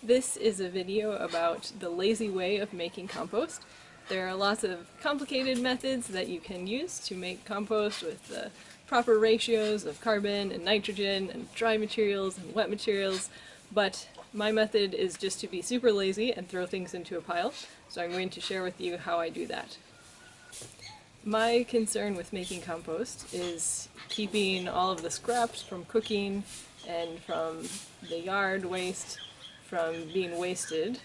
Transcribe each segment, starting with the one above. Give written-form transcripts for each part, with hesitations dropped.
This is a video about the lazy way of making compost. There are lots of complicated methods that you can use to make compost with the proper ratios of carbon and nitrogen and dry materials and wet materials, but my method is just to be super lazy and throw things into a pile, so I'm going to share with you how I do that. My concern with making compost is keeping all of the scraps from cooking and from the yard waste from being wasted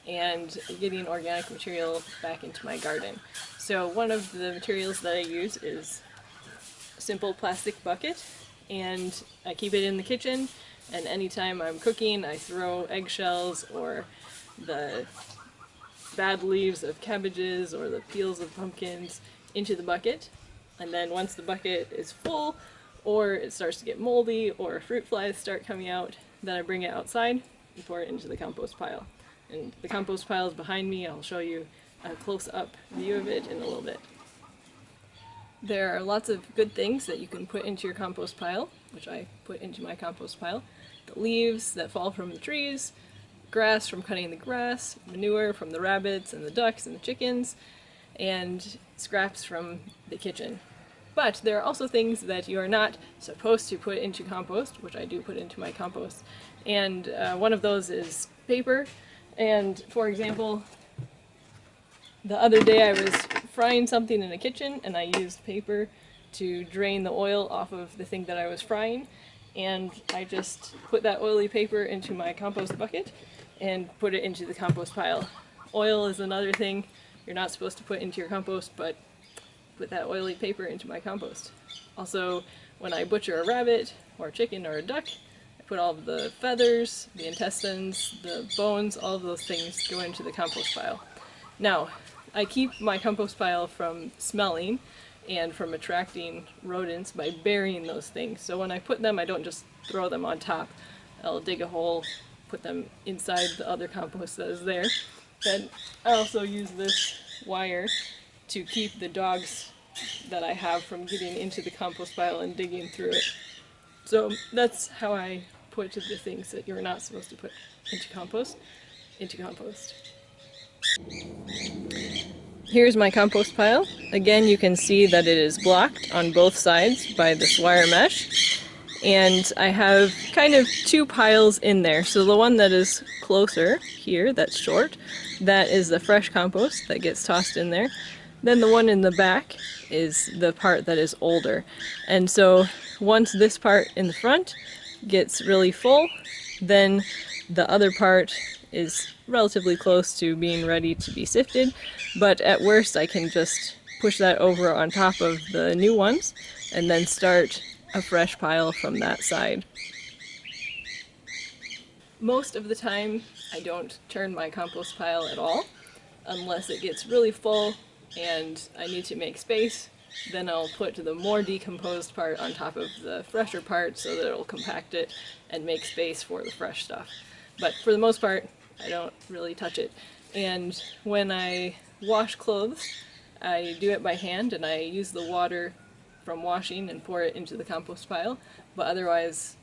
and getting organic material back into my garden. So one of the materials that I use is a simple plastic bucket, and I keep it in the kitchen, and anytime I'm cooking I throw eggshells or the bad leaves of cabbages or the peels of pumpkins into the bucket, and then once the bucket is full or it starts to get moldy or fruit flies start coming out, then I bring it outside and pour it into the compost pile. And the compost pile is behind me. I'll show you a close-up view of it in a little bit. There are lots of good things that you can put into your compost pile, which I put into my compost pile. The leaves that fall from the trees, grass from cutting the grass, manure from the rabbits and the ducks and the chickens, and scraps from the kitchen. But there are also things that you are not supposed to put into compost, which I do put into my compost. And one of those is paper. And for example, the other day I was frying something in the kitchen and I used paper to drain the oil off of the thing that I was frying. And I just put that oily paper into my compost bucket and put it into the compost pile. Oil is another thing you're not supposed to put into your compost, but put that oily paper into my compost. Also, when I butcher a rabbit or a chicken or a duck, I put all of the feathers, the intestines, the bones, all of those things go into the compost pile. Now, I keep my compost pile from smelling and from attracting rodents by burying those things. So when I put them, I don't just throw them on top. I'll dig a hole, put them inside the other compost that is there. Then I also use this wire to keep the dogs that I have from getting into the compost pile and digging through it. So that's how I put the things that you're not supposed to put into compost. Here's my compost pile. Again, you can see that it is blocked on both sides by this wire mesh. And I have kind of two piles in there. So the one that is closer here, that's short, that is the fresh compost that gets tossed in there. Then the one in the back is the part that is older. And so once this part in the front gets really full, then the other part is relatively close to being ready to be sifted. But at worst I can just push that over on top of the new ones and then start a fresh pile from that side. Most of the time I don't turn my compost pile at all, unless it gets really full and I need to make space. Then I'll put the more decomposed part on top of the fresher part so that it'll compact it and make space for the fresh stuff. But for the most part, I don't really touch it. And when I wash clothes, I do it by hand and I use the water from washing and pour it into the compost pile, but otherwise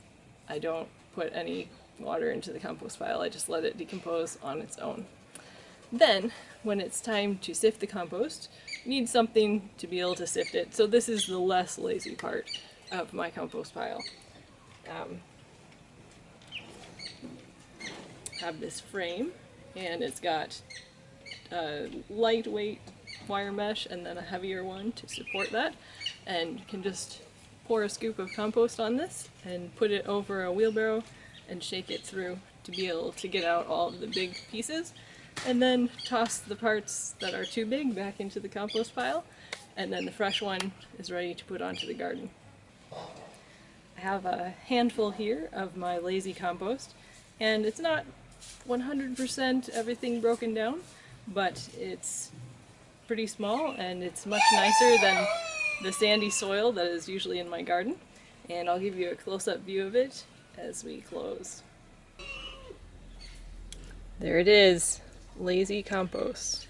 I don't put any water into the compost pile. I just let it decompose on its own. Then, when it's time to sift the compost, you need something to be able to sift it. So this is the less lazy part of my compost pile. I have this frame, and it's got a lightweight wire mesh and then a heavier one to support that, and you can just pour a scoop of compost on this and put it over a wheelbarrow and shake it through to be able to get out all of the big pieces, and then toss the parts that are too big back into the compost pile, and then the fresh one is ready to put onto the garden. I have a handful here of my lazy compost, and it's not 100% everything broken down, but it's pretty small and it's much nicer than the sandy soil that is usually in my garden. And I'll give you a close-up view of it as we close. There it is, lazy compost.